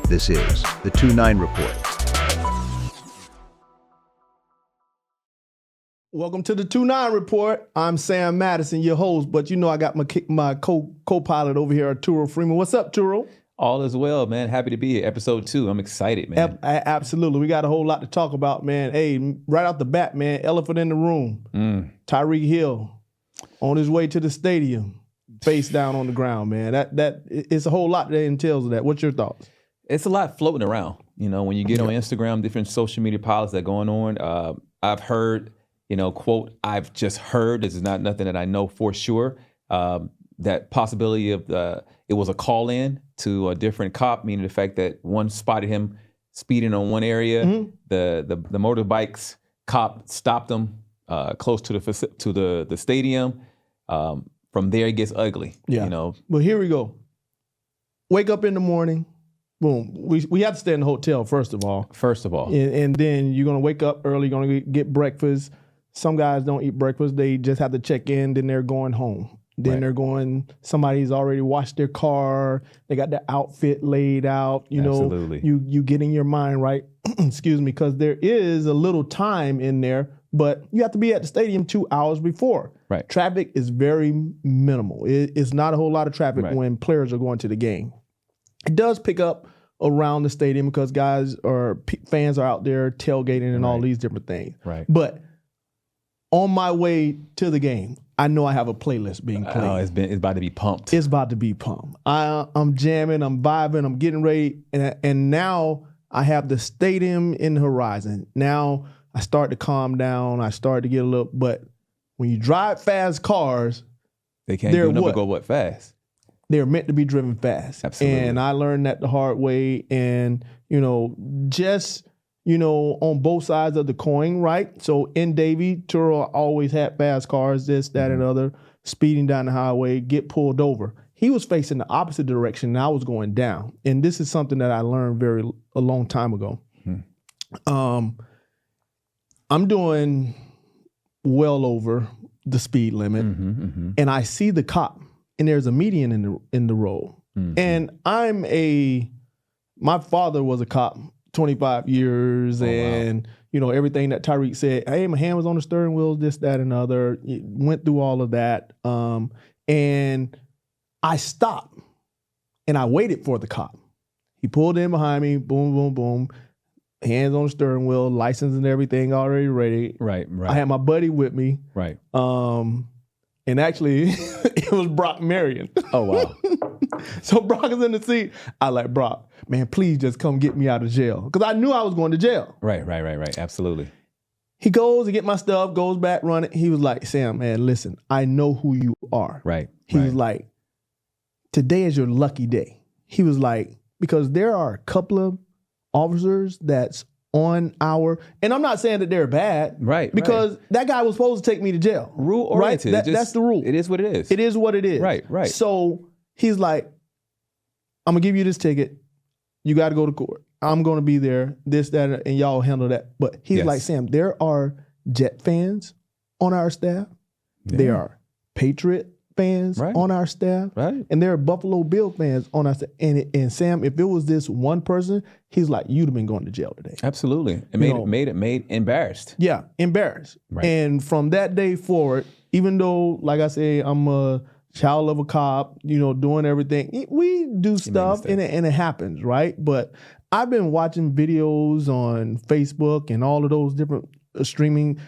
This is the 2-9 Report. Welcome to the 2-9 Report. I'm Sam Madison, your host, but you know I got my co-pilot over here, Arturo Freeman. What's up, Turo? All is well, man. Happy to be here. Episode 2. I'm excited, man. Absolutely. We got a whole lot to talk about, man. Hey, right out the bat, man, elephant in the room. Tyreek Hill on his way to the stadium, face down on the ground, man. That it's a whole lot that entails of that. What's your thoughts? It's a lot floating around. You know, when you get on Instagram, different social media pilots that are going on. I've heard, quote, I've just heard, this is not nothing that I know for sure, that possibility of it was a call-in to a different cop, meaning the fact that one spotted him speeding on one area. The motorbikes cop stopped him close to the stadium. From there, it gets ugly. Well, here we go. Wake up in the morning. Boom. We have to stay in the hotel, first of all. And then you're going to wake up early, going to get breakfast. Some guys don't eat breakfast. They just have to check in, then they're going home. Then they're going, somebody's already washed their car. They got their outfit laid out. Absolutely. You get in your mind, right? Excuse me, because there is a little time in there, but you have to be at the stadium 2 hours before. Right. Traffic is very minimal. It's not a whole lot of traffic when players are going to the game. It does pick up around the stadium because fans are out there tailgating and all these different things. Right. But on my way to the game, I know I have a playlist being played. Oh, it's about to be pumped. It's about to be pumped. I'm jamming, I'm vibing, I'm getting ready, and now I have the stadium in the horizon. Now I start to calm down. I start to get a little, but when you drive fast cars, they can't do nothing but go fast. They're meant to be driven fast. Absolutely. And I learned that the hard way. And, on both sides of the coin, right? So in Davie, Turo always had fast cars, this, that, and other, speeding down the highway, get pulled over. He was facing the opposite direction, and I was going down. And this is something that I learned a long time ago. I'm doing well over the speed limit, and I see the cop. And there's a median in the road. And my father was a cop, 25 years, and everything that Tyreek said, hey, my hand was on the steering wheel, this, that, and other. Went through all of that. And I stopped and I waited for the cop. He pulled in behind me, boom, boom, boom. Hands on the steering wheel, license and everything already ready. Right. I had my buddy with me. Right. And actually, it was Brock Marion. Oh, wow. So Brock is in the seat. I like, Brock, man, please just come get me out of jail. Because I knew I was going to jail. Right. Absolutely. He goes to get my stuff, goes back running. He was like, Sam, man, listen, I know who you are. Right. He was like, today is your lucky day. He was like, because there are a couple of officers that's on and I'm not saying that they're bad. Right. Because that guy was supposed to take me to jail. Rule oriented. Right? That's the rule. It is what it is. It is what it is. Right. So he's like, I'm going to give you this ticket. You got to go to court. I'm going to be there, this, that, and y'all handle that. But he's like, Sam, there are Jet fans on our staff. Yeah. There are Patriot fans on our staff. Right. And there are Buffalo Bill fans on our staff. And Sam, if it was this one person, he's like, you'd have been going to jail today. Absolutely. It made embarrassed. Yeah, embarrassed. Right. And from that day forward, even though, like I say, I'm a child of a cop, doing everything, we do stuff and it happens, right? But I've been watching videos on Facebook and all of those different streaming,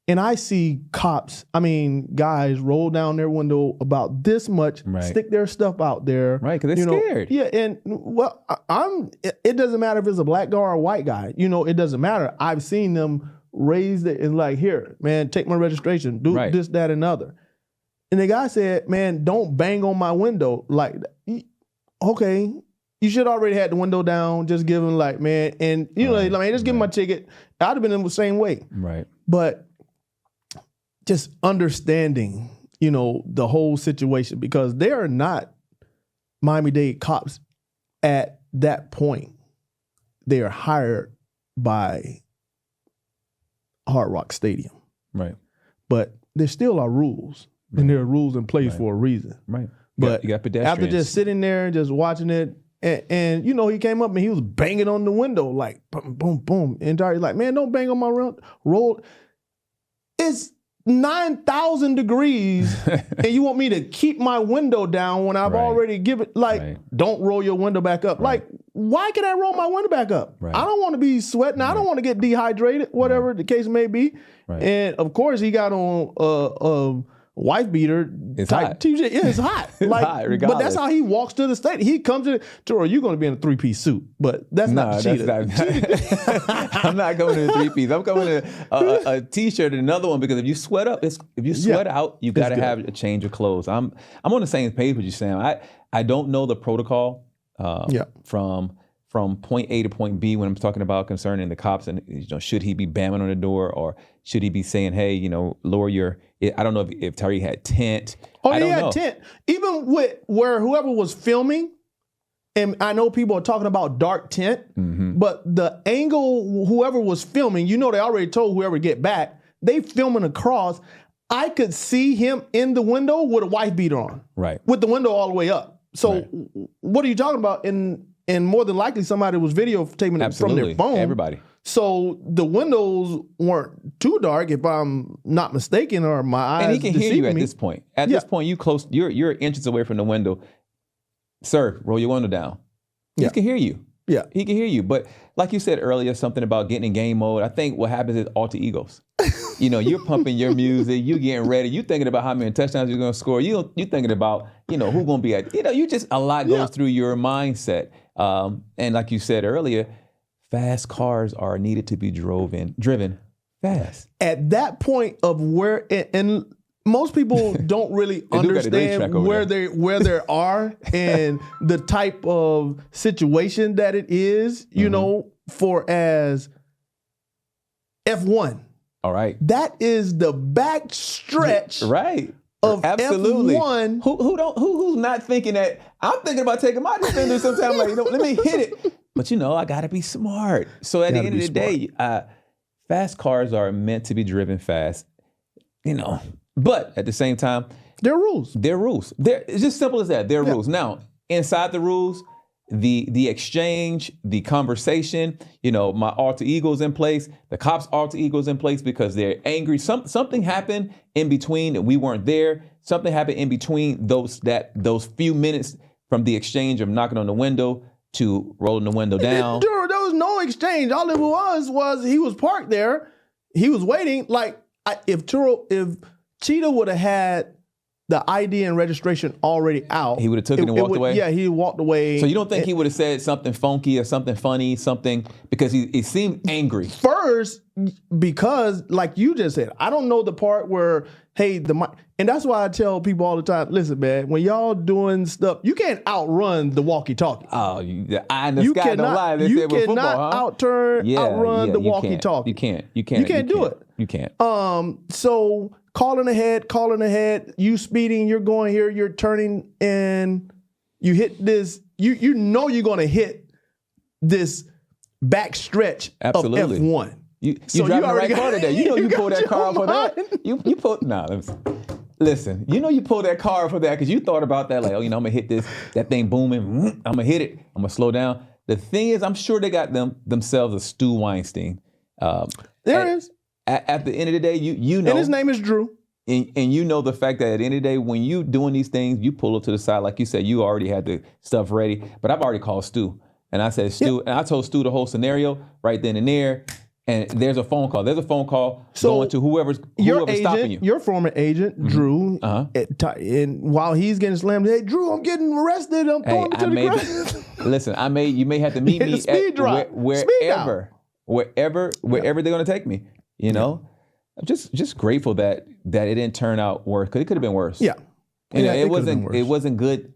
and I see cops, guys roll down their window about this much, stick their stuff out there. Right, because they're scared. Yeah, and it doesn't matter if it's a black guy or a white guy. It doesn't matter. I've seen them raise it and like, here, man, take my registration, do this, that, and other. And the guy said, man, don't bang on my window. Like, okay, you should already had the window down, just give him like, man, and just give him my ticket. I'd have been in the same way. Right. But just understanding, the whole situation, because they are not Miami-Dade cops at that point. They are hired by Hard Rock Stadium. Right. But there still are rules, and there are rules in place for a reason. Right. But you got pedestrians. after just sitting there and just watching it, And you know, he came up and he was banging on the window like boom, boom, boom. And He's like, man, don't bang on my road. It's 9,000 degrees and you want me to keep my window down when I've already given, like, don't roll your window back up. Like, why can I roll my window back up? I don't want to be sweating. I don't want to get dehydrated, whatever the case may be. And of course he got on wife beater type t-shirt. Yeah, it's hot. Like, hot, but that's how he walks to the state. He comes to you're going to be in a 3-piece suit, but that's not cheetah. I'm not going in a 3-piece. I'm going in a t-shirt and another one, because if you sweat up, if you sweat out, you got to have a change of clothes. I'm on the same page with you, Sam. I don't know the protocol from point A to point B when I'm talking about concerning the cops, and should he be banging on the door, or should he be saying, hey, lower your, I don't know if Tyree had tent. Oh, he had tent. Even with where whoever was filming, and I know people are talking about dark tent, but the angle whoever was filming, they already told whoever to get back, they filming across. I could see him in the window with a wife beater on. Right. With the window all the way up. So what are you talking about? And more than likely, somebody was videotaping it from their phone. Everybody. So the windows weren't too dark, if I'm not mistaken, or my eyes. And he can hear you at this point. At this point, you're inches away from the window. Sir, roll your window down. He can hear you. Yeah, he can hear you. But like you said earlier, something about getting in game mode. I think what happens is alter egos. You're pumping your music, you getting ready, you thinking about how many touchdowns you're going to score. You thinking about who's going to be at. You just a lot goes through your mindset. And like you said earlier, fast cars are needed to be driven fast. At that point of where, and most people don't really understand where they are and the type of situation that it is, for as F1. All right. That is the back stretch. Right. Of absolutely. F1. Who's not thinking that? I'm thinking about taking my defender sometime. Like, let me hit it. But I got to be smart. So at the end of the day, fast cars are meant to be driven fast. But at the same time, there are rules. It's just simple as that. There are rules. Now, inside the rules, the exchange, the conversation, my alter ego's in place, the cops' alter ego's in place because they're angry. Something happened in between that we weren't there. Something happened in between those few minutes from the exchange of knocking on the window to rolling the window down. There was no exchange. All it was he was parked there. He was waiting. Like, if Cheetah would have had the ID and registration already out, he would have took it and walked away? Yeah, he walked away. So you don't think he would have said something funky or something funny, because he seemed angry? First, because like you just said, I don't know the part where, and that's why I tell people all the time, listen, man, when y'all doing stuff, you can't outrun the walkie-talkie. Oh, the eye in the sky don't lie. They You said with cannot football, outrun the walkie-talkie. You can't do it. You can't. So calling ahead, you speeding, you're going here, you're turning, and you hit this, you're going to hit this back stretch of F1. You driving the right car today. You pull that car for that. You listen, you pull that car for that because you thought about that, like, I'm going to hit that thing booming. I'm going to hit it. I'm going to slow down. The thing is, I'm sure they got themselves a Stu Weinstein. There is. At the end of the day, you know. And his name is Drew. And the fact that at the end of the day, when you doing these things, you pull up to the side. Like you said, you already had the stuff ready. But I've already called Stu. And I said, Stu, and I told Stu the whole scenario right then and there. And there's a phone call. There's a phone call going to whoever's stopping you. Your former agent, Drew, and while he's getting slammed, hey, Drew, I'm getting arrested. I'm throwing you to the ground. Listen, you may have to meet me at wherever they're going to take me. I'm just grateful that it didn't turn out worse, because it could have been worse. Yeah. It wasn't good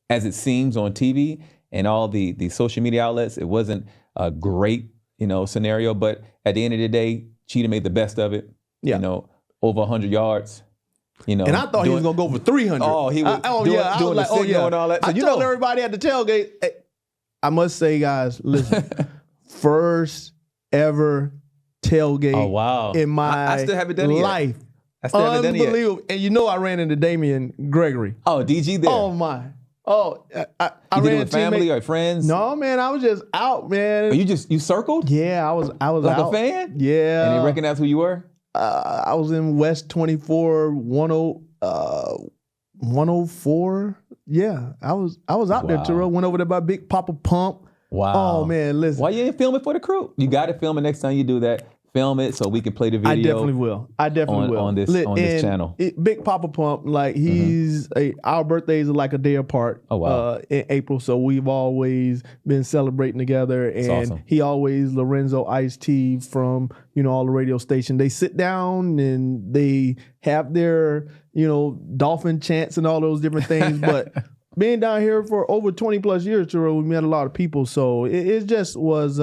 as it seems on TV and all the social media outlets. It wasn't a great scenario, but at the end of the day, Cheetah made the best of it. Yeah. Over 100 yards. And I thought he was gonna go for 300. Oh, he was doing the signal and all that. So I told everybody at the tailgate. Hey, I must say, guys, listen, first ever tailgate in my I still haven't done it life. Yet. I still haven't done it yet. Unbelievable. And I ran into Damian Gregory. Oh, DG there. Oh my. Oh, I You did it ran with family or friends? No, man, I was just out, man. Or you circled? Yeah, I was Like out. a fan? Yeah. And they recognized who you were? I was in West 24, 104. Yeah, I was out there, Terrell. Went over there by Big Papa Pump. Wow. Oh, man, listen. Why you didn't film it for the crew? You got to film it next time you do that. Film it so we can play the video. I definitely will. On this channel. Big Papa Pump, like our birthdays are like a day apart. Oh, wow. In April, so we've always been celebrating together. And awesome. He always Lorenzo Ice-T from all the radio station. They sit down and they have their dolphin chants and all those different things, but. Being down here for over 20 plus years, Terrell, we met a lot of people. So it just was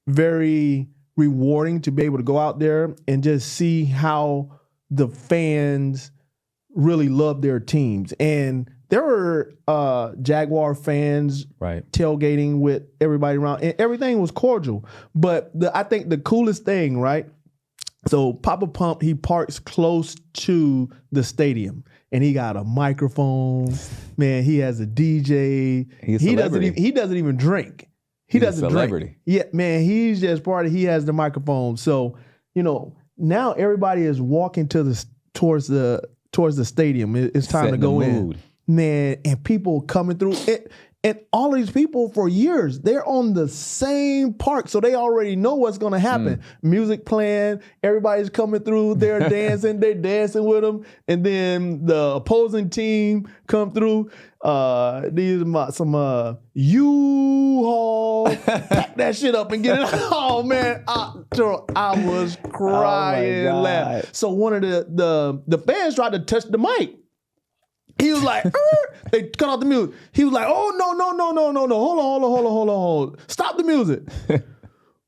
very rewarding to be able to go out there and just see how the fans really love their teams. And there were Jaguar fans tailgating with everybody around, and everything was cordial. But I think the coolest thing, right? So Papa Pump, he parks close to the stadium. And he got a microphone, man. He has a DJ. He doesn't even drink. He doesn't drink. Yeah, man. He's just he has the microphone. So now everybody is walking towards the stadium. It's time to go in, man. And people coming through it. And all of these people for years, they're on the same park, so they already know what's going to happen. Music playing, everybody's coming through, they're dancing with them. And then the opposing team come through. These are some U-Haul, pack that shit up and get it. Oh, man, I was crying laughing. So one of the fans tried to touch the mic. He was like, they cut off the music. He was like, oh, no. Hold on. Stop the music.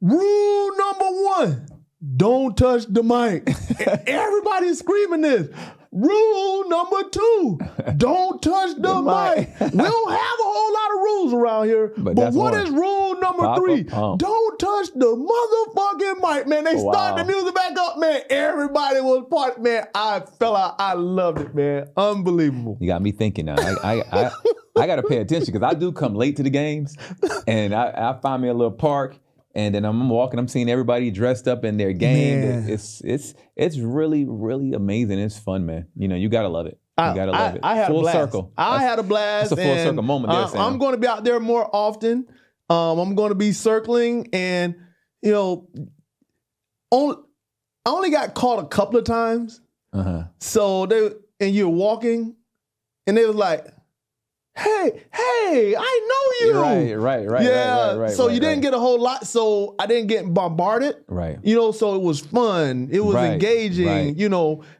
Rule number 1, don't touch the mic. Everybody's screaming this. Rule number 2, don't touch the mic. We don't have a whole lot of rules around here. But what is rule number 3? Don't touch the motherfucking mic. Man, they started the music back up, man. Everybody was part. Man, I fell out. I loved it, man. Unbelievable. You got me thinking now. I got to pay attention because I do come late to the games. And I find me a little park. And then I'm walking, I'm seeing everybody dressed up in their game. Man. It's really, really amazing. It's fun, man. You gotta love it. You gotta love it. I had full a blast. Circle. I had a blast. That's a full circle moment there, Sam. I'm going to be out there more often. I'm going to be circling, and I only got caught a couple of times. So you're walking, and they was like, Hey, I know you. Right. Yeah. Right. So you didn't get a whole lot. So I didn't get bombarded. Right. So it was fun. It was engaging, and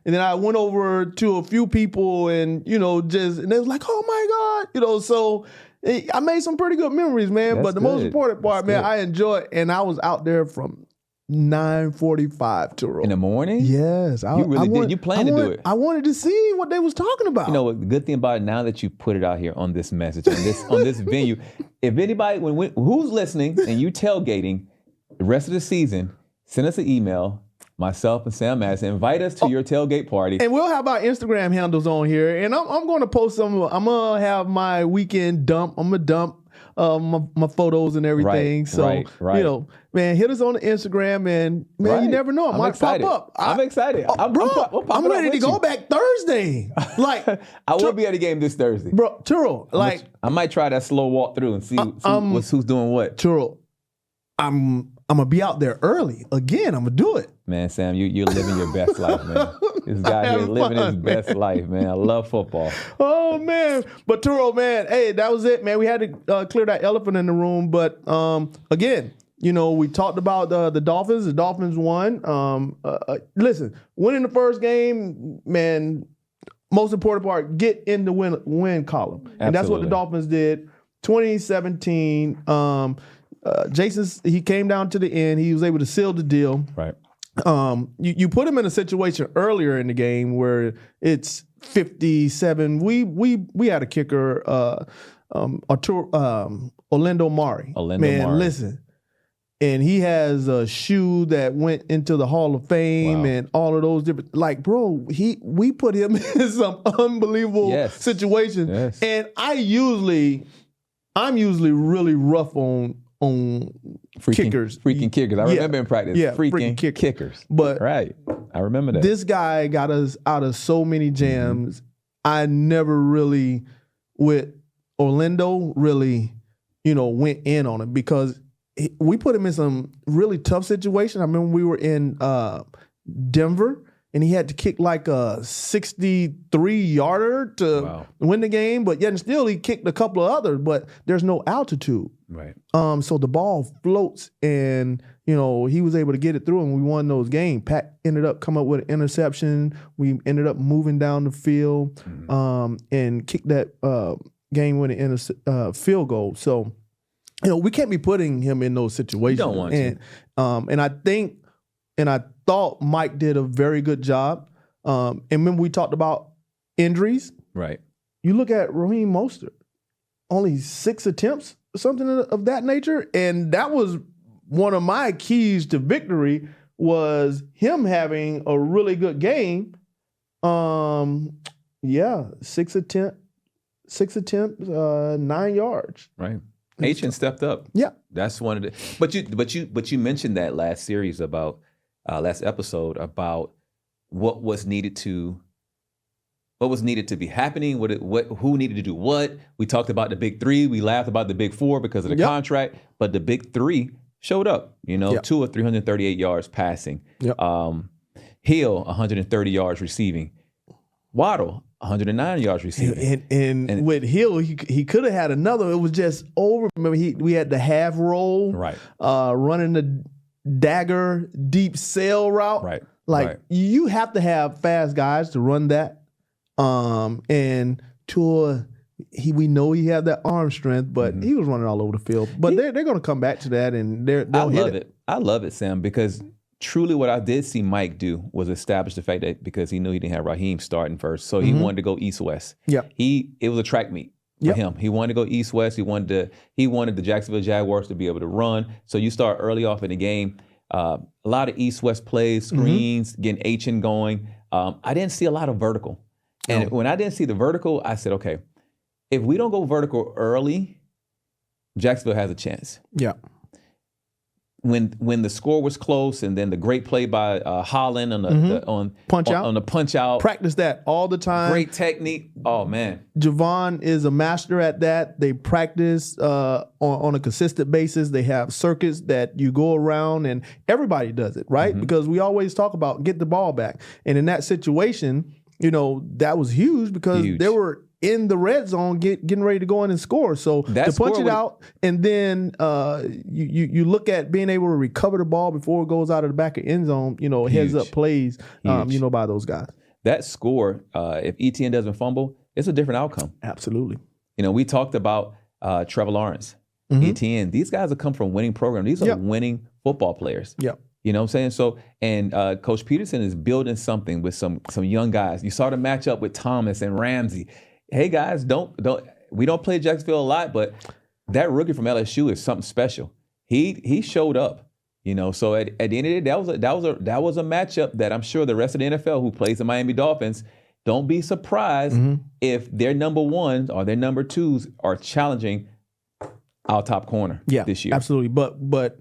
then I went over to a few people and, and they was like, oh my God, so I made some pretty good memories, man. That's but the most important part, man, I enjoyed, and I was out there from 9:45 to roll. In the morning? Yes. You really did. You planned to do it. I wanted to see what they was talking about. The good thing about it, now that you put it out here on this message, on this venue, if anybody, who's listening and you tailgating the rest of the season, send us an email, myself and Sam Madison, invite us to your tailgate party. And we'll have our Instagram handles on here. And I'm going to post some, I'm going to have my weekend dump. I'm going to dump my photos and everything. Man, hit us on the Instagram, and man, you never know, I might pop up. I'm excited. I'm ready to go back Thursday. Like I will be at the game this Thursday, bro. Turo, I might try that slow walk through and see who's doing what. Turo, I'm gonna be out there early again. I'm gonna do it. Man, Sam, you're living your best life, man. This guy here living his best life, man. I love football. Oh man, but Turo, man, hey, that was it, man. We had to clear that elephant in the room, but again. We talked about the Dolphins. The Dolphins won. Listen, winning the first game, man, most important part, get in the win column. Absolutely. And that's what the Dolphins did. 2017, Jason, he came down to the end. He was able to seal the deal. Right. You put him in a situation earlier in the game where it's 57. We had a kicker, Orlando Mari. Mari. Listen. and he has a shoe that went into the Hall of Fame and all of those different. Like, bro, we put him in some unbelievable situations, and I'm usually really rough on kickers. Freaking kickers. I remember in practice. Yeah, freaking kickers. But right. I remember that. This guy got us out of so many jams. I never really, with Orlando, really, went in on him because we put him in some really tough situations. I remember we were in Denver, and he had to kick like a 63-yarder to win the game, but yet still he kicked a couple of others, but there's no altitude. Right. So the ball floats, and he was able to get it through, and we won those games. Pat ended up coming up with an interception. We ended up moving down the field and kicked that game-winning field goal. So, we can't be putting him in those situations. You don't want to. And I thought Mike did a very good job. And remember we talked about injuries? Right. You look at Raheem Mostert, only 6 attempts, something of that nature. And that was one of my keys to victory, was him having a really good game. 6 attempts, 9 yards. Right. H stepped up. Yeah. That's one of the but you mentioned that last series about last episode about what was needed to be happening, who needed to do what. We talked about the big 3, we laughed about the big 4 because of the contract, but the big 3 showed up, 2 of 338 yards passing. Yep. Hill 130 yards receiving. Waddle 109 yards receiving. And with Hill, he could have had another. It was just over. Remember, we had the half roll, right? Running the dagger deep sail route, right? Like you have to have fast guys to run that. And Tua, we know he had that arm strength, but he was running all over the field. But they're going to come back to that, and they'll hit it. I love it, Sam, because truly what I did see Mike do was establish the fact that because he knew he didn't have Raheem starting first, so he wanted to go east-west. Yeah, it was a track meet for him. He wanted to go east-west. He wanted the Jacksonville Jaguars to be able to run. So you start early off in the game. A lot of east-west plays, screens, getting H-in going. I didn't see a lot of vertical. And when I didn't see the vertical, I said, okay, if we don't go vertical early, Jacksonville has a chance. Yeah. When the score was close, and then the great play by Holland on the punch out. Practice that all the time. Great technique. Oh man, Javon is a master at that. They practice on a consistent basis. They have circuits that you go around, and everybody does it, right? Because we always talk about get the ball back, and in that situation, that was huge because they were in the red zone getting ready to go in and score. So to punch it out, and then you look at being able to recover the ball before it goes out of the back of end zone, heads up plays, by those guys. That score, if ETN doesn't fumble, it's a different outcome. Absolutely. We talked about Trevor Lawrence, ETN. These guys have come from winning programs. These are winning football players. Yeah. You know what I'm saying? So, and Coach Peterson is building something with some young guys. You saw the matchup with Thomas and Ramsey. Hey guys, we don't play Jacksonville a lot, but that rookie from LSU is something special. He showed up, So at the end of the day, that was a matchup that I'm sure the rest of the NFL who plays the Miami Dolphins, don't be surprised if their number ones or their number twos are challenging our top corner this year. Absolutely. But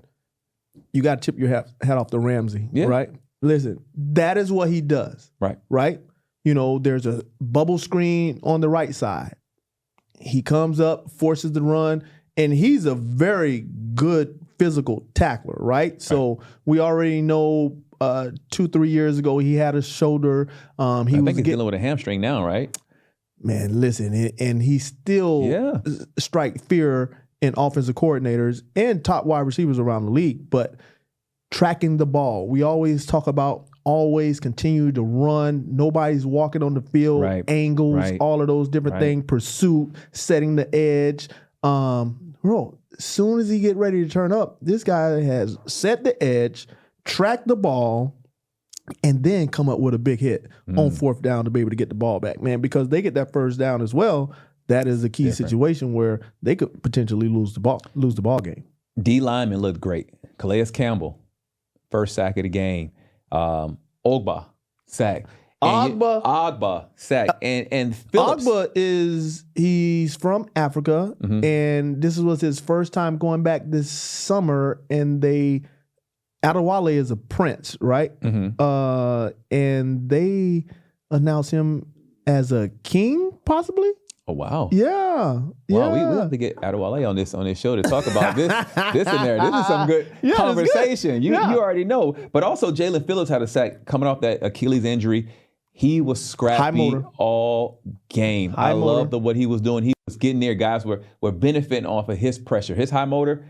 you got to tip your hat off to Ramsey, right? Listen, that is what he does, right? There's a bubble screen on the right side. He comes up, forces the run, and he's a very good physical tackler, right? So we already know 2-3 years ago he had a shoulder. I think he's dealing with a hamstring now, right? Man, listen, and he still strike fear in offensive coordinators and top wide receivers around the league. But tracking the ball, we always talk about always continue to run. Nobody's walking on the field, angles, all of those different things, pursuit, setting the edge. Bro, as soon as he get ready to turn up, this guy has set the edge, tracked the ball, and then come up with a big hit on fourth down to be able to get the ball back, man, because they get that first down as well. That is a key situation where they could potentially lose the ball game. D lineman looked great. Calais Campbell, first sack of the game. Ogba, sack. Ogba, sack. And Phillips. Ogba he's from Africa, and this was his first time going back this summer, and Adewale is a prince, right? And they announced him as a king, possibly. Oh wow! Yeah, wow. We have to get Adewale on this show to talk about this in there. This is some good conversation. You already know. But also, Jalen Phillips had a sack coming off that Achilles injury. He was scrappy all game. I love what he was doing. He was getting there. Guys were benefiting off of his pressure, his high motor.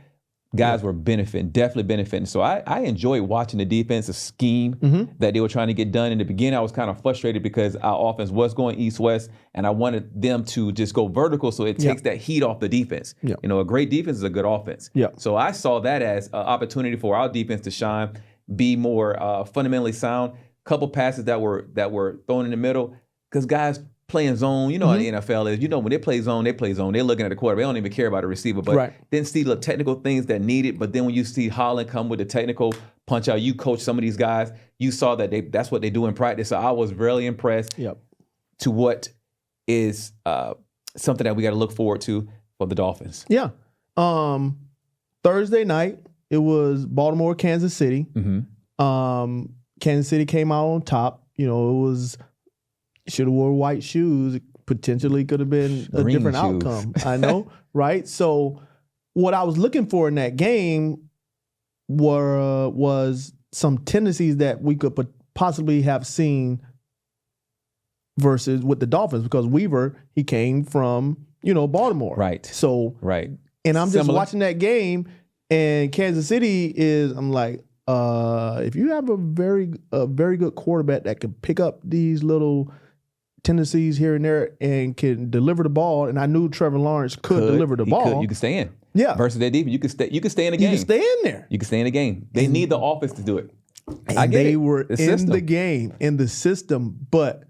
Guys were definitely benefiting. So I enjoyed watching the defensive scheme that they were trying to get done. In the beginning, I was kind of frustrated because our offense was going east-west, and I wanted them to just go vertical so it takes that heat off the defense. You know, a great defense is a good offense. So I saw that as an opportunity for our defense to shine, be more fundamentally sound. Couple passes that were thrown in the middle because guys playing zone, you know how the NFL is. You know, when they play zone. They're looking at the quarterback. They don't even care about the receiver. But then see the technical things that need it. But then when you see Holland come with the technical punch out, you coach some of these guys. You saw that that's what they do in practice. So I was really impressed to what is something that we got to look forward to for the Dolphins. Yeah. Thursday night, it was Baltimore, Kansas City. Kansas City came out on top. You know, it was should have wore white shoes. It potentially could have been a different outcome. I know, right? So what I was looking for in that game was some tendencies that we could possibly have seen versus with the Dolphins, because Weaver, he came from, Baltimore. Right. So, and I'm just watching that game, and Kansas City I'm like, if you have a very good quarterback that can pick up these little tendencies here and there and can deliver the ball, and I knew Trevor Lawrence could deliver the ball. You can stay in. Yeah. Versus their defense, you can stay in the game. You can stay in there. You can stay in the game. They need the offense to do it. They were in the game, in the system, but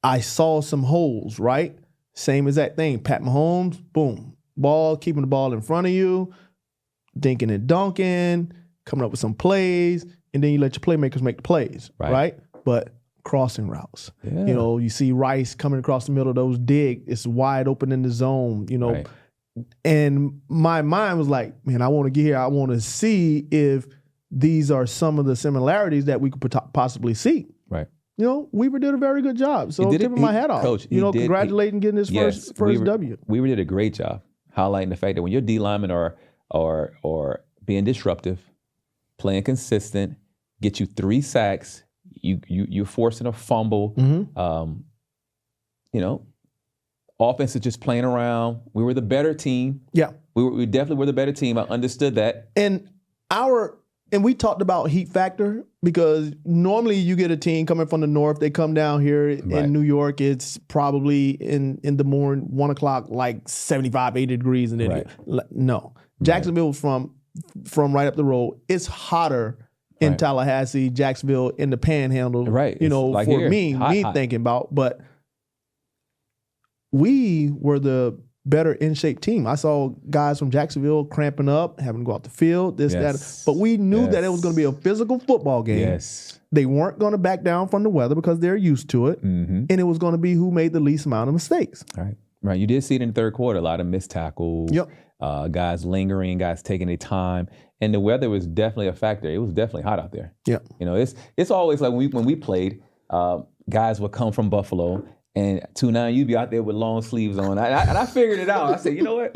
I saw some holes, right? Same exact thing. Pat Mahomes, boom. Ball, keeping the ball in front of you, dinking and dunking, coming up with some plays, and then you let your playmakers make the plays, right? But crossing routes. You see Rice coming across the middle of those dig. It's wide open in the zone, And my mind was like, man, I want to get here. I want to see if these are some of the similarities that we could possibly see. Right. Weaver did a very good job. So tipping my hat off. Coach, congratulating getting his first W. Weaver did a great job highlighting the fact that when your D linemen are being disruptive, playing consistent, get you 3 sacks, you're forcing a fumble. Offense is just playing around. We were the better team. Yeah, we definitely were the better team. I understood that. And we talked about heat factor, because normally you get a team coming from the north. They come down here in New York. It's probably in the morning, 1 o'clock, like 75, 80 degrees, and then no. Jacksonville was from right up the road. It's hotter in Tallahassee, Jacksonville, in the Panhandle. Right. Like for here. me thinking about, but we were the better in shape team. I saw guys from Jacksonville cramping up, having to go out the field, that. But we knew that it was going to be a physical football game. Yes. They weren't going to back down from the weather because they're used to it. And it was going to be who made the least amount of mistakes. Right. You did see it in the third quarter, a lot of missed tackles. Yep. Guys lingering, guys taking their time. And the weather was definitely a factor. It was definitely hot out there. Yeah. It's always like when we played, guys would come from Buffalo, and 2-9, you'd be out there with long sleeves on. And I figured it out. I said, you know what?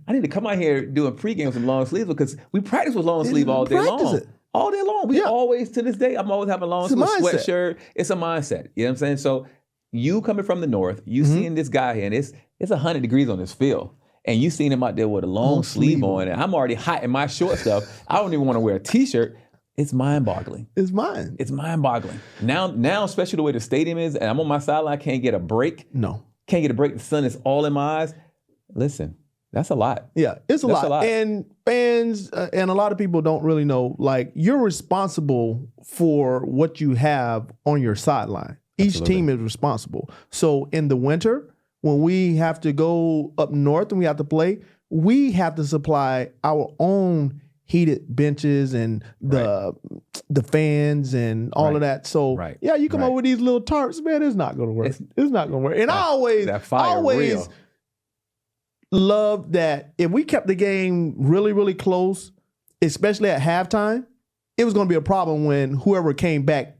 I need to come out here doing pregame with some long sleeves, because we practice with long sleeve all day long. All day long. We always, to this day, I'm always having long sleeve sweatshirt. It's a mindset. You know what I'm saying? So you coming from the north, you seeing this guy here, and it's 100 degrees on this field. And you seen him out there with a long sleeve on, and I'm already hot in my short stuff. I don't even want to wear a T-shirt. It's mind-boggling. It's mind-boggling. Now, especially the way the stadium is, and I'm on my sideline, I can't get a break. No. Can't get a break. The sun is all in my eyes. Listen, that's a lot. Yeah, it's a lot. And fans and a lot of people don't really know, like, you're responsible for what you have on your sideline. Each team is responsible. So in the winter, when we have to go up north and we have to play, we have to supply our own heated benches and the fans and all of that. So yeah, you come up with these little tarps, man, it's not gonna work. It's not gonna work. And I always love that if we kept the game really, really close, especially at halftime, it was gonna be a problem when whoever came back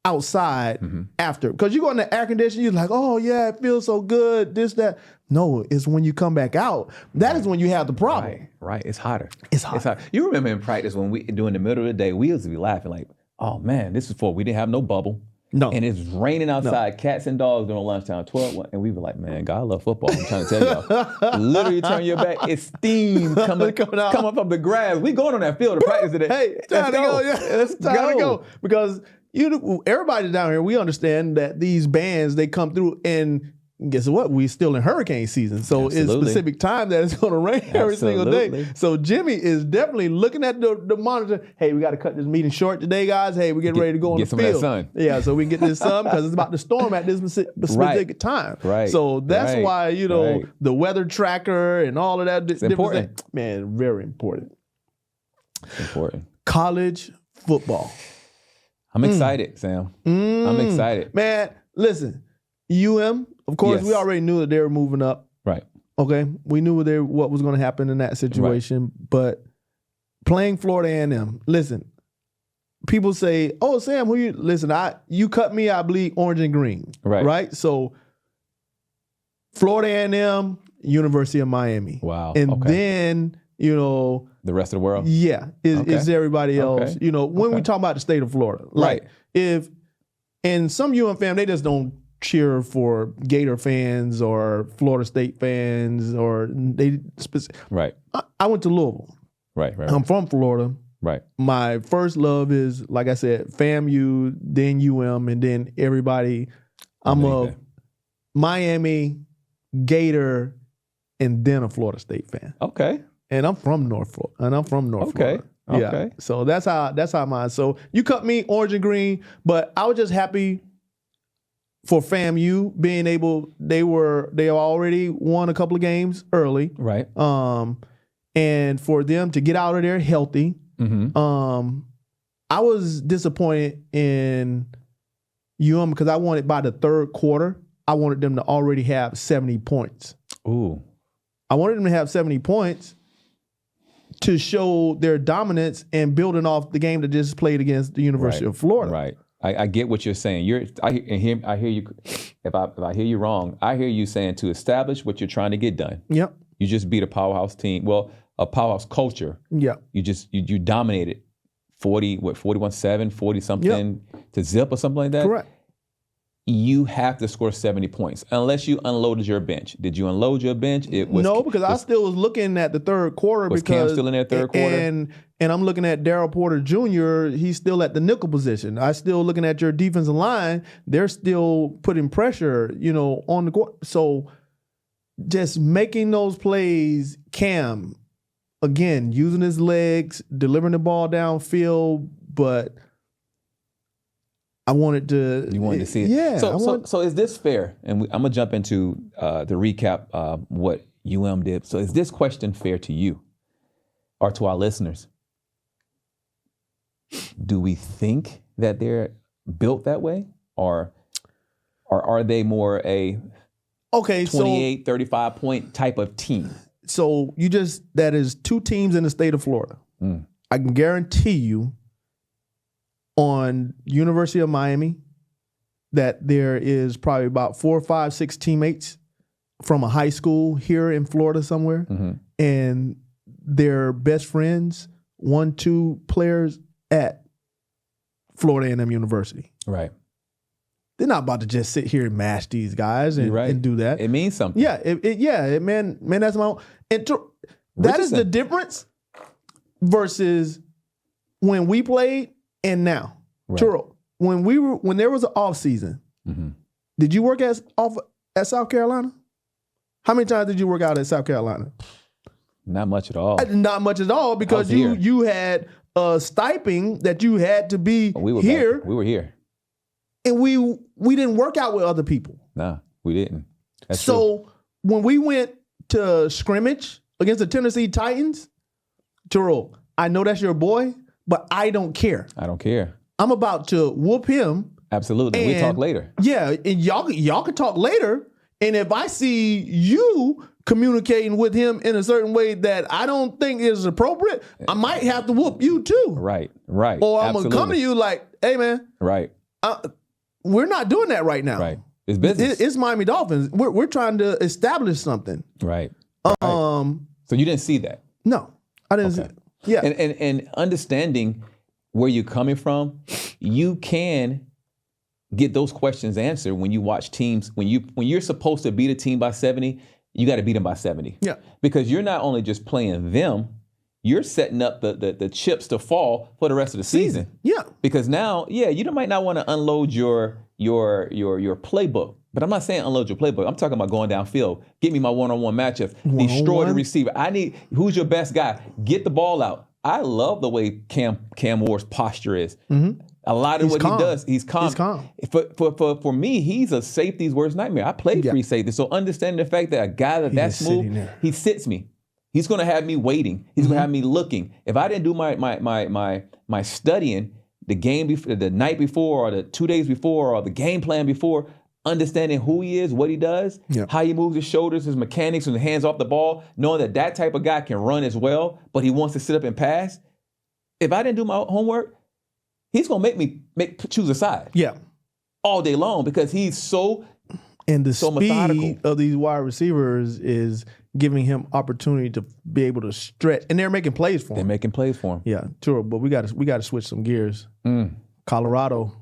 outside after. Because you go in the air conditioning, you're like, oh yeah, it feels so good, this, that. No, it's when you come back out. That is when you have the problem. Right. It's hotter. It's hot. You remember in practice when we during the middle of the day, we used to be laughing like, oh man, this is before we didn't have no bubble. No. And it's raining outside, cats and dogs during lunchtime, 12, and we were like, man, God love football. I'm trying to tell y'all. Literally turn your back, it's steam coming up from the grass. We going on that field to practice today. Hey, time to go. Yeah. It's time to go. Because everybody down here, we understand that these bands, they come through, and guess what? We still in hurricane season. So it's specific time that it's going to rain every single day. So Jimmy is definitely looking at the monitor. Hey, we got to cut this meeting short today, guys. Hey, we're getting ready to go on the field. Get some of that sun. Yeah, so we can get this sun because it's about to storm at this specific time. Right. So that's why, the weather tracker and all of that. It's important. Man, very important. Important. College football. I'm excited, Sam. I'm excited. Man, listen, of course, we already knew that they were moving up. Right. Okay. We knew what was going to happen in that situation. Right. But playing Florida A&M, listen, people say, oh, Sam, who you? Listen, you cut me, I bleed orange and green. Right. Right? So Florida A&M, University of Miami. Wow. And then, the rest of the world? Yeah. Is everybody else. Okay. When we talk about the state of Florida. Like, and some fam, they just don't cheer for Gator fans or Florida State fans or Right. I went to Louisville. Right. I'm from Florida. Right. My first love is, like I said, FAMU, then and then everybody. I'm a Miami, Gator, and then a Florida State fan. Okay. And I'm from North Florida. Okay. Yeah. Okay. So that's how mine. So you cut me orange and green, but I was just happy for FAMU being able, they already won a couple of games early. Right. And for them to get out of there healthy. I was disappointed in because I wanted by the third quarter, I wanted them to already have 70 points. Ooh. I wanted them to have 70 points to show their dominance and building off the game that just played against the University of Florida. Right. I get what you're saying. I hear you. If I hear you wrong, I hear you saying to establish what you're trying to get done. Yep. You just beat a powerhouse team. Well, a powerhouse culture. Yeah. You dominated 41-7, 40 something to zip or something like that. Correct. You have to score 70 points unless you unloaded your bench. Did you unload your bench? No, because I still was looking at the third quarter. Was Cam still in that third quarter? And I'm looking at Darryl Porter Jr. He's still at the nickel position. I still looking at your defensive line. They're still putting pressure, on the court. So just making those plays, Cam, again, using his legs, delivering the ball downfield, but I wanted to. You wanted to see it. Yeah. So is this fair? And I'm gonna jump into the recap what did. So is this question fair to you or to our listeners? Do we think that they're built that way, or are they more a 28, 35 point type of team? So that is two teams in the state of Florida. I can guarantee you, on University of Miami, that there is probably about 4, 5, 6 teammates from a high school here in Florida somewhere, and they're best friends, 1, 2 players at Florida A&M University. Right. They're not about to just sit here and mash these guys and do that. It means something. Yeah, man, that's my own. That is the difference versus when we played and now. Right. Turo, when there was an off season, did you work at South Carolina? How many times did you work out at South Carolina? Not much at all. Not much at all, because you had a stipend that you had to be here. We were here. And we didn't work out with other people. Nah, we didn't. That's so when we went to scrimmage against the Tennessee Titans, Turo, I know that's your boy, but I don't care. I don't care. I'm about to whoop him. Absolutely. We'll talk later. Yeah, and y'all can talk later. And if I see you communicating with him in a certain way that I don't think is appropriate, I might have to whoop you too. Right. Or I'm going to come to you like, hey, man. Right. We're not doing that right now. Right. It's business. It's Miami Dolphins. We're trying to establish something. Right. So you didn't see that? No, I didn't see it. Yeah. And understanding where you're coming from, you can get those questions answered when you watch teams. When you're supposed to beat a team by 70, you got to beat them by 70. Yeah. Because you're not only just playing them, you're setting up the chips to fall for the rest of the season. Yeah. Because now, you might not want to unload your playbook. But I'm not saying unload your playbook. I'm talking about going downfield. Get me my one-on-one matchup. Destroy the receiver. Who's your best guy? Get the ball out. I love the way Cam Ward's posture is. Mm-hmm. A lot of what he does, he's calm. He's calm. For me, he's a safety's worst nightmare. I played free safety, so understanding the fact that a guy that smooth, he sits me. He's going to have me waiting. He's going to have me looking. If I didn't do my studying the night before, or the 2 days before, or the game plan before, understanding who he is, what he does, how he moves his shoulders, his mechanics, and the hands off the ball, knowing that type of guy can run as well, but he wants to sit up and pass. If I didn't do my homework, he's gonna make me choose a side. Yeah. All day long, because he's so speed methodical of these wide receivers is giving him opportunity to be able to stretch, and they're making plays for him. They're making plays for him. Yeah, sure. But we got to switch some gears. Colorado,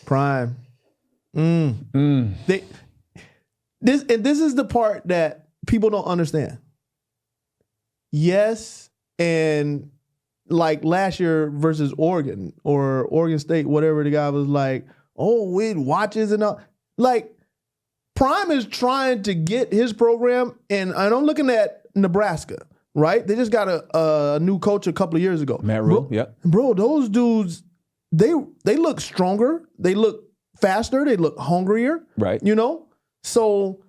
Prime. This is the part that people don't understand. Yes, and like last year versus Oregon or Oregon State, whatever, the guy was like, oh, it watches and all. Like, Prime is trying to get his program, and I'm looking at Nebraska, right? They just got a new coach a couple of years ago. Matt Rule, Bro, those dudes, they look stronger. They look faster. They look hungrier. Right. So,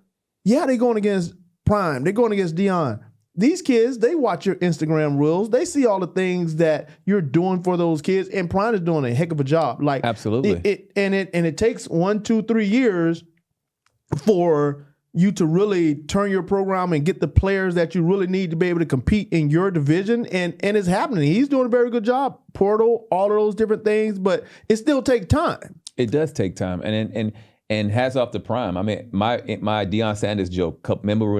they're going against Prime. They're going against Dion. These kids, they watch your Instagram reels. They see all the things that you're doing for those kids, and Prime is doing a heck of a job. Like, absolutely. It takes 1, 2, 3 years for you to really turn your program and get the players that you really need to be able to compete in your division, and it's happening. He's doing a very good job. Portal, all of those different things, but it still takes time. It does take time, and hats off to Prime. I mean, my Deion Sanders joke. Remember,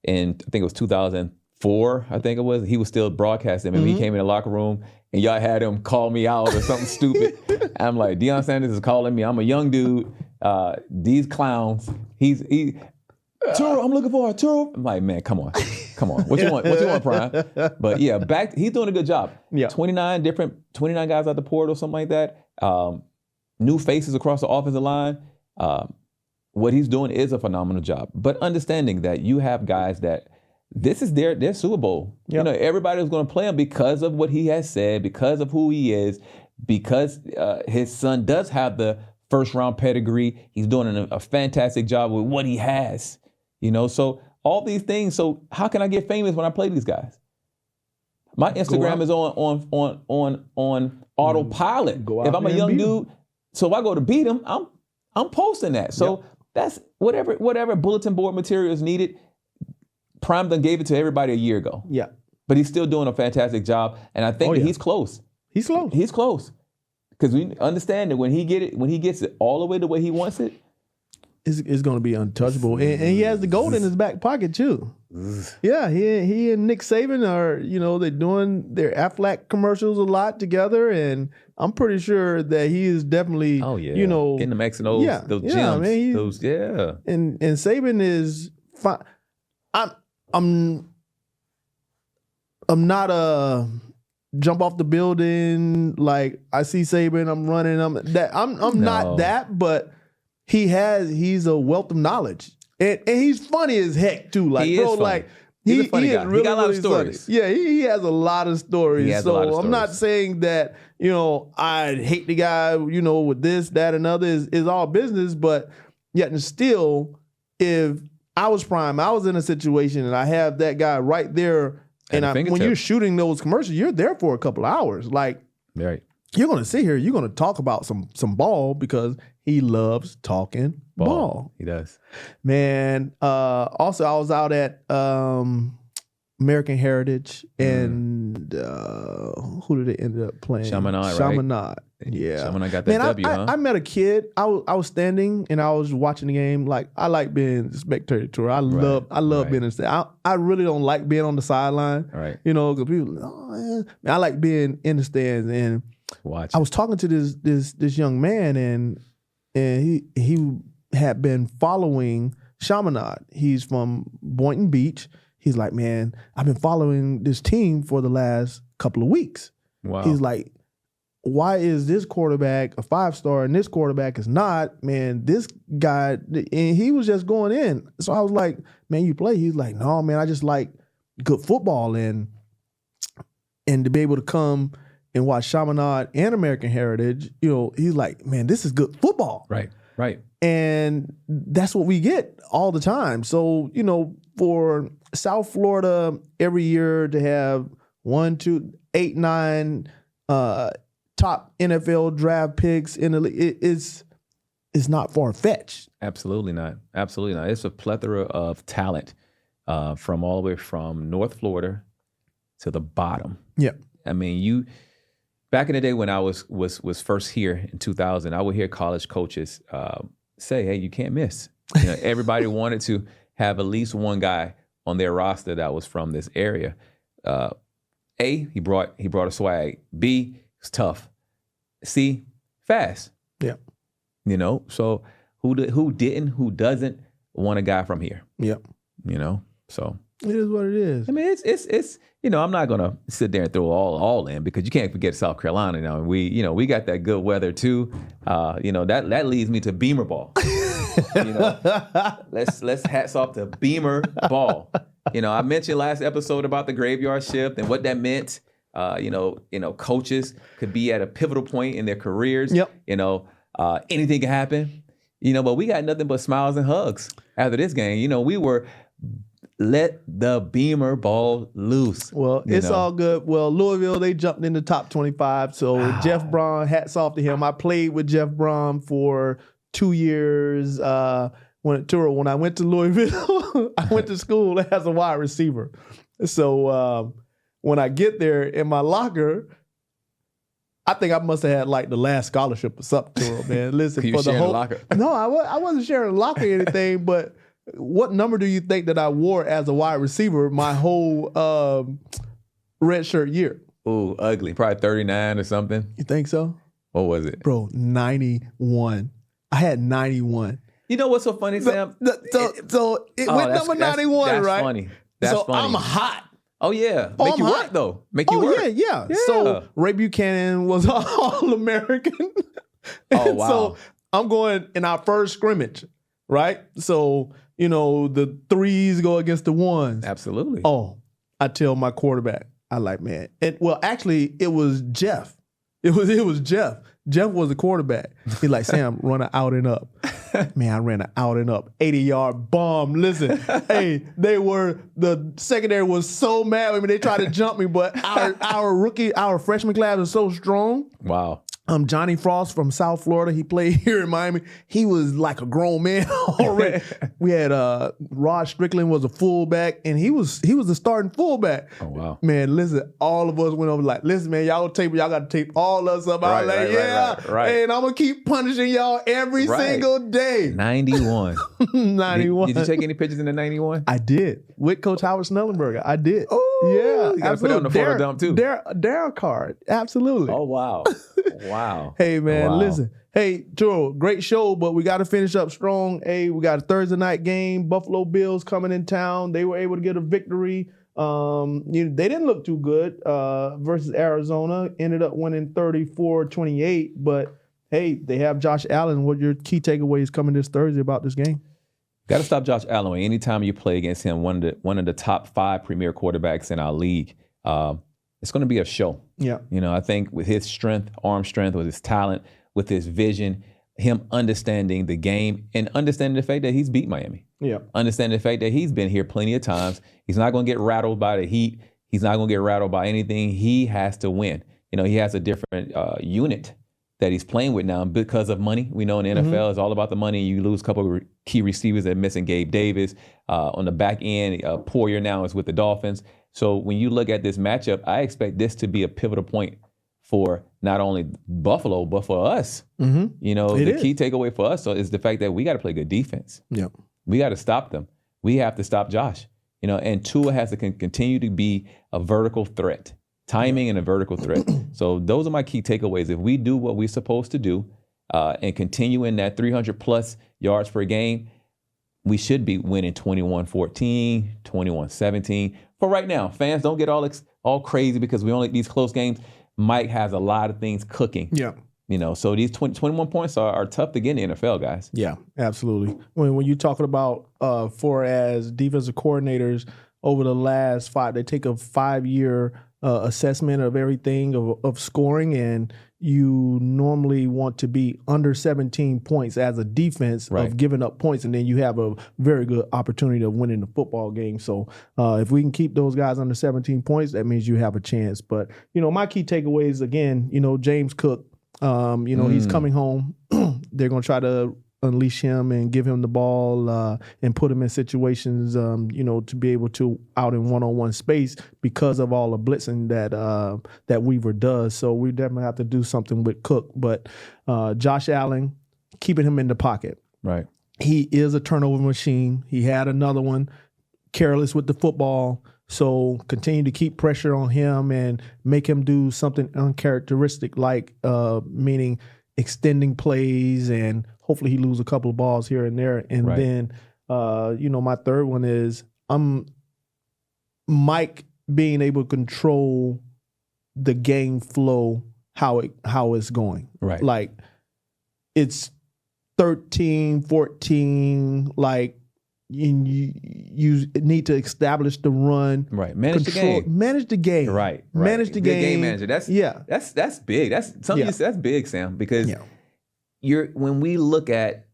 in I think it was 2004. I think it was. He was still broadcasting. Remember, he came in the locker room and y'all had him call me out or something stupid. I'm like, Deion Sanders is calling me. I'm a young dude. These clowns. Turo, I'm looking for Turo. I'm like, man, come on. What you want, Prime? But he's doing a good job. Yeah. 29 guys out the portal, something like that. New faces across the offensive line. What he's doing is a phenomenal job. But understanding that you have guys that this is their Super Bowl. Yep. Everybody's going to play him because of what he has said, because of who he is, because his son does have the first-round pedigree. He's doing a fantastic job with what he has. So all these things. So how can I get famous when I play these guys? My Instagram is on autopilot. If I'm a young dude, so if I go to beat him, I'm posting that. So that's whatever bulletin board material is needed. Prime done gave it to everybody a year ago. Yeah. But he's still doing a fantastic job. And I think that he's close. He's close. Because we understand that when he gets it all the way the way he wants it, it's going to be untouchable. And he has the gold in his back pocket too. Yeah, he and Nick Saban are, they're doing their Aflac commercials a lot together, and I'm pretty sure that he is definitely, getting them X and O's, those gems, I mean, And Saban is fine. I'm not a jump off the building like I see Saban, I'm running. I'm not that, but he's a wealth of knowledge. And he's funny as heck too. Like, he bro, is like he's a funny guy. Really, he got a lot of really stories. Funny. Yeah, he has a lot of stories. So I'm not saying that, I hate the guy, with this, that, and other is all business, but yet and still if I was Prime, I was in a situation and I have that guy right there, and when you're shooting those commercials, you're there for a couple of hours. Like, right. You're going to sit here, you're going to talk about some ball because he loves talking ball. He does. Man, also I was out at American Heritage, and who did they end up playing? Chaminade, Chaminade. Yeah. Chaminade got that W, huh? I met a kid. I was standing and I was watching the game. Like, I like being spectator. I love being in the stand. I really don't like being on the sideline. Right. You know, because people, man, I like being in the stands. And I was talking to this young man, and he had been following Chaminade. He's from Boynton Beach. He's like, man, I've been following this team for the last couple of weeks. Wow. He's like, why is this quarterback a 5-star and this quarterback is not? Man, this guy, and he was just going in. So I was like, man, you play? He's like, no, man, I just like good football, and to be able to come and watch Chaminade and American Heritage, you know, he's like, man, this is good football. Right. And that's what we get all the time. So, you know, for South Florida every year to have 1, 2, 8, 9 top NFL draft picks in the league, it's not far-fetched. Absolutely not. It's a plethora of talent from all the way from North Florida to the bottom. Yeah. I mean, back in the day when I was first here in 2000, I would hear college coaches say, hey, you can't miss. You know, everybody wanted to have at least one guy on their roster that was from this area. A, he brought a swag. B, it's tough. C, fast. Yeah. You know, so who doesn't want a guy from here? Yeah. You know, so it is what it is. I mean, it's you know, I'm not gonna sit there and throw all in, because you can't forget South Carolina now. And we got that good weather too. You know, that leads me to Beamer ball. You know, let's hats off to Beamer ball. You know, I mentioned last episode about the graveyard shift and what that meant. You know, coaches could be at a pivotal point in their careers. Yep. You know, anything can happen. You know, but we got nothing but smiles and hugs after this game. You know, we were let the Beamer ball loose. Well, it's all good. Well, Louisville, they jumped in the top 25. So Jeff Braun, hats off to him. I played with Jeff Braun for 2 years. When I went to Louisville, I went to school as a wide receiver. So when I get there in my locker, I think I must have had like the last scholarship or something to him, man. Listen, for the whole locker. No, I wasn't sharing a locker or anything, but what number do you think that I wore as a wide receiver my whole red shirt year? Ooh, ugly. Probably 39 or something. You think so? What was it? Bro, 91. I had 91. You know what's so funny, Sam? So it went number 91, that's right? Funny. That's so funny. I'm hot. Oh, yeah. Make you work, though. Make you work. Yeah. So Ray Buchanan was All-American. Oh, wow. So I'm going in our first scrimmage, right? So, you know, the threes go against the ones. Absolutely. Oh, I tell my quarterback, I like, man. Actually, it was Jeff. It was Jeff. Jeff was the quarterback. He's like, Sam, run an out and up. Man, I ran an out and up, 80-yard bomb. Listen, hey, the secondary was so mad with me. They tried to jump me, but our freshman class was so strong. Wow. Johnny Frost from South Florida, he played here in Miami. He was like a grown man already. We had Rod Strickland was a fullback, and he was the starting fullback. Oh, wow. Man, listen, all of us went over like, listen, man, y'all got to tape all us up. I was like, right. And I'm going to keep punishing y'all every single day. 91. 91. Did you take any pictures in the 91? I did. With Coach Howard Snellenberger. I did. Oh, yeah. You got to put it on the photo dump, too. Darryl card. Absolutely. Oh, wow. Wow. Hey, man, wow. Listen. Hey, Turo, great show, but we got to finish up strong. Hey, we got a Thursday night game. Buffalo Bills coming in town. They were able to get a victory. They didn't look too good versus Arizona. Ended up winning 34-28. But, hey, they have Josh Allen. What are your key takeaways coming this Thursday about this game? Got to stop Josh Allen. Anytime you play against him, one of the top 5 premier quarterbacks in our league, it's going to be a show. Yeah. You know, I think with his strength, arm strength, with his talent, with his vision, him understanding the game and understanding the fact that he's beat Miami. Yeah. Understanding the fact that he's been here plenty of times. He's not going to get rattled by the heat. He's not going to get rattled by anything. He has to win. He has a different unit that he's playing with now because of money. We know in the NFL, it's all about the money. You lose a couple of key receivers that are missing. Gabe Davis. On the back end, Poyer now is with the Dolphins. So when you look at this matchup, I expect this to be a pivotal point for not only Buffalo, but for us. The key takeaway for us is the fact that we got to play good defense. Yeah. We got to stop them. We have to stop Josh. And Tua has to continue to be a vertical threat, timing and a vertical threat. So those are my key takeaways. If we do what we're supposed to do and continue in that 300-plus yards per game, we should be winning 21-14, 21-17. For right now, fans, don't get all crazy because we only these close games. Mike has a lot of things cooking. Yeah. So these 21 points are tough to get in the NFL, guys. Yeah, absolutely. When you're talking about for as defensive coordinators over the last 5, they take a 5-year assessment of everything of scoring, and you normally want to be under 17 points as a defense of giving up points, and then you have a very good opportunity of winning the football game. So if we can keep those guys under 17 points, that means you have a chance. But, my key takeaways, again, James Cook, he's coming home. They're going to try to unleash him and give him the ball and put him in situations, to be able to out in one-on-one space because of all the blitzing that Weaver does. So we definitely have to do something with Cook. But Josh Allen, keeping him in the pocket. Right. He is a turnover machine. He had another one, careless with the football. So continue to keep pressure on him and make him do something uncharacteristic, like meaning extending plays, and hopefully he lose a couple of balls here and there. And then, my third one is Mike being able to control the game flow, how it's going. Right. Like it's 13-14, like you need to establish the run. Right. Manage the game. Manage the game. Right. Manage the game. Game manager. That's big. That's something that's big, Sam, because when we look at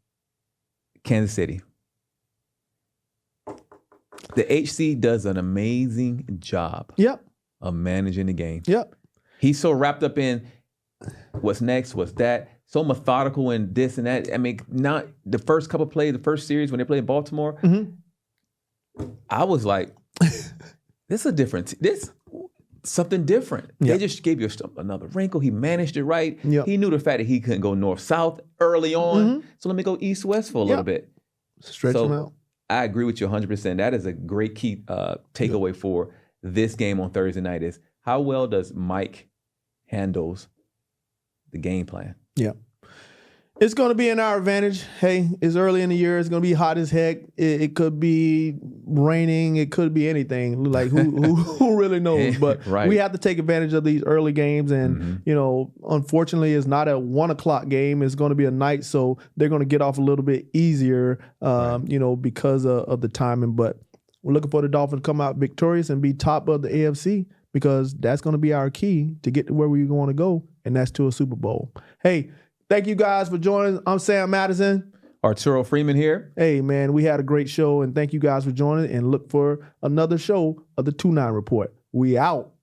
Kansas City, the HC does an amazing job of managing the game. Yep. He's so wrapped up in what's next, what's that, so methodical in this and that. I mean, not the first couple of plays, the first series when they played in Baltimore, I was like, this something different. They just gave you another wrinkle. He managed it right. He knew the fact that he couldn't go north-south early on. So let me go east-west for a little bit. Stretch him out. I agree with you 100%. That is a great key takeaway for this game on Thursday night is how well does Mike handles the game plan? Yeah. It's going to be in our advantage. Hey, it's early in the year. It's going to be hot as heck. It could be raining. It could be anything. Like who really knows? But we have to take advantage of these early games. And, unfortunately, it's not a 1:00 game. It's going to be a night. So they're going to get off a little bit easier, because of the timing. But we're looking for the Dolphins to come out victorious and be top of the AFC, because that's going to be our key to get to where we want to go, and that's to a Super Bowl. Hey, thank you guys for joining. I'm Sam Madison. Arturo Freeman here. Hey, man, we had a great show, and thank you guys for joining, and look for another show of the 2-9 Report. We out.